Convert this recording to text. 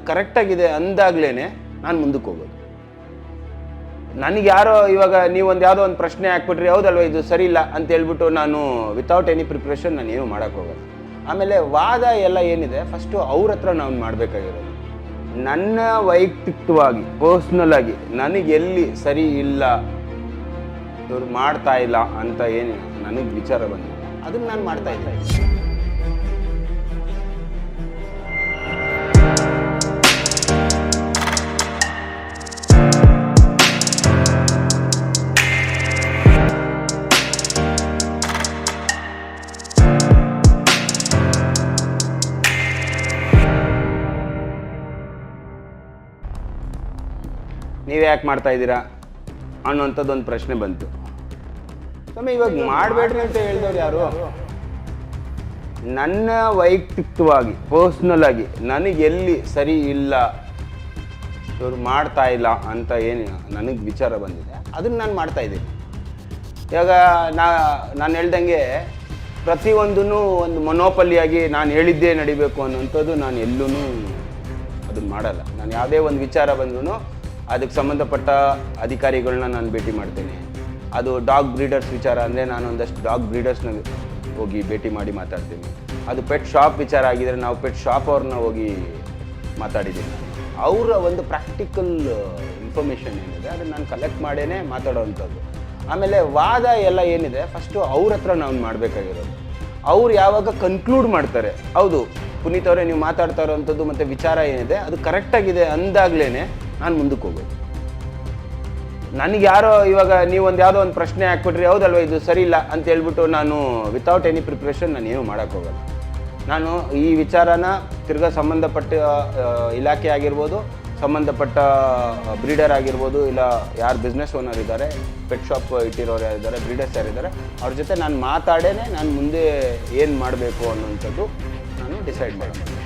ಕರೆಕ್ಟಾಗಿದೆ ಅಂದಾಗ್ಲೇ ನಾನು ಮುಂದಕ್ಕೆ ಹೋಗೋದು. ನನಗೆ ಯಾರೋ ಇವಾಗ ನೀವೊಂದು ಯಾವುದೋ ಒಂದು ಪ್ರಶ್ನೆ ಹಾಕ್ಬಿಟ್ರಿ, ಹೌದಲ್ವ ಇದು ಸರಿ ಇಲ್ಲ ಅಂತ ಹೇಳ್ಬಿಟ್ಟು ನಾನು ವಿತೌಟ್ ಎನಿ ಪ್ರಿಪ್ರೇಷನ್ ನಾನು ಏನೂ ಮಾಡೋಕ್ಕೆ ಹೋಗಲ್ಲ. ಆಮೇಲೆ ವಾದ ಎಲ್ಲ ಏನಿದೆ ಫಸ್ಟು ಅವ್ರ ಹತ್ರ ನಾವು ಮಾಡಬೇಕಾಗಿರೋದು. ನನ್ನ ವೈಯಕ್ತಿಕವಾಗಿ ಪರ್ಸ್ನಲ್ ಆಗಿ ನನಗೆ ಎಲ್ಲಿ ಸರಿ ಇಲ್ಲ, ಇವ್ರು ಮಾಡ್ತಾ ಇಲ್ಲ ಅಂತ ಏನು ನನಗೆ ವಿಚಾರ ಬಂದಿದೆ ಅದನ್ನು ನಾನು ಮಾಡ್ತಾ ಇದ್ದೆ. ನೀವೇ ಯಾಕೆ ಮಾಡ್ತಾ ಇದ್ದೀರಾ ಅನ್ನೋಂಥದ್ದೊಂದು ಪ್ರಶ್ನೆ ಬಂತು. ಸ್ವಾಮಿ ಇವಾಗ ಮಾಡಬೇಡ್ರಿ ಅಂತ ಹೇಳಿದವ್ರು ಯಾರು? ನನ್ನ ವೈಯಕ್ತಿಕವಾಗಿ ಪರ್ಸ್ನಲ್ ಆಗಿ ನನಗೆ ಎಲ್ಲಿ ಸರಿ ಇಲ್ಲ, ಇವರು ಮಾಡ್ತಾ ಇಲ್ಲ ಅಂತ ಏನು ನನಗೆ ವಿಚಾರ ಬಂದಿದೆ ಅದನ್ನು ನಾನು ಮಾಡ್ತಾ ಇದ್ದೀನಿ. ಇವಾಗ ನಾನು ಹೇಳ್ದಂಗೆ ಪ್ರತಿಯೊಂದೂ ಒಂದು ಮೊನೋಪಲಿಯಾಗಿ ನಾನು ಹೇಳಿದ್ದೇ ನಡಿಬೇಕು ಅನ್ನೋಂಥದ್ದು ನಾನು ಎಲ್ಲೂ ಅದನ್ನು ಮಾಡಲ್ಲ. ನಾನು ಯಾವುದೇ ಒಂದು ವಿಚಾರ ಬಂದ್ರೂ ಅದಕ್ಕೆ ಸಂಬಂಧಪಟ್ಟ ಅಧಿಕಾರಿಗಳನ್ನ ನಾನು ಭೇಟಿ ಮಾಡ್ತೇನೆ. ಅದು ಡಾಗ್ ಬ್ರೀಡರ್ಸ್ ವಿಚಾರ ಅಂದರೆ ನಾನು ಒಂದಷ್ಟು ಡಾಗ್ ಬ್ರೀಡರ್ಸ್ನ ಹೋಗಿ ಭೇಟಿ ಮಾಡಿ ಮಾತಾಡ್ತೀನಿ. ಅದು ಪೆಟ್ ಶಾಪ್ ವಿಚಾರ ಆಗಿದರೆ ನಾವು ಪೆಟ್ ಶಾಪ್ ಅವ್ರನ್ನ ಹೋಗಿ ಮಾತಾಡಿದ್ದೀನಿ. ಅವರ ಒಂದು ಪ್ರಾಕ್ಟಿಕಲ್ ಇನ್ಫಾರ್ಮೇಷನ್ ಏನಿದೆ ಅದನ್ನು ನಾನು ಕಲೆಕ್ಟ್ ಮಾಡೇ ಮಾತಾಡೋವಂಥದ್ದು. ಆಮೇಲೆ ವಾದ ಎಲ್ಲ ಏನಿದೆ ಫಸ್ಟು ಅವ್ರ ಹತ್ರ ನಾವು ಮಾಡಬೇಕಾಗಿರೋದು. ಅವ್ರು ಯಾವಾಗ ಕನ್ಕ್ಲೂಡ್ ಮಾಡ್ತಾರೆ, ಹೌದು ಪುನೀತ್ ಅವರೇ ನೀವು ಮಾತಾಡ್ತಾ ಇರೋವಂಥದ್ದು ಮತ್ತು ವಿಚಾರ ಏನಿದೆ ಅದು ಕರೆಕ್ಟಾಗಿದೆ ಅಂದಾಗ್ಲೇ ನಾನು ಮುಂದಕ್ಕೆ ಹೋಗೋದು. ನನಗೆ ಯಾರೋ ಇವಾಗ ನೀವೊಂದು ಯಾವುದೋ ಒಂದು ಪ್ರಶ್ನೆ ಹಾಕ್ಬಿಟ್ರಿ, ಹೌದಲ್ವ ಇದು ಸರಿ ಇಲ್ಲ ಅಂತ ಹೇಳ್ಬಿಟ್ಟು ನಾನು ವಿತೌಟ್ ಎನಿ ಪ್ರಿಪ್ರೇಷನ್ ನಾನು ಏನೂ ಮಾಡೋಕ್ಕೆ ಹೋಗಲ್ಲ. ನಾನು ಈ ವಿಚಾರನ ತಿರ್ಗಾ ಸಂಬಂಧಪಟ್ಟ ಇಲಾಖೆ ಆಗಿರ್ಬೋದು, ಸಂಬಂಧಪಟ್ಟ ಬ್ರೀಡರ್ ಆಗಿರ್ಬೋದು, ಇಲ್ಲ ಯಾರು ಬಿಸ್ನೆಸ್ ಓನರ್ ಇದ್ದಾರೆ, ಪೆಟ್ ಶಾಪ್ ಇಟ್ಟಿರೋರು ಯಾರಿದ್ದಾರೆ, ಬ್ರೀಡರ್ಸ್ ಯಾರಿದ್ದಾರೆ, ಅವ್ರ ಜೊತೆ ನಾನು ಮಾತಾಡೇ ನಾನು ಮುಂದೆ ಏನು ಮಾಡಬೇಕು ಅನ್ನೋಂಥದ್ದು ನಾನು ಡಿಸೈಡ್ ಮಾಡೋದು.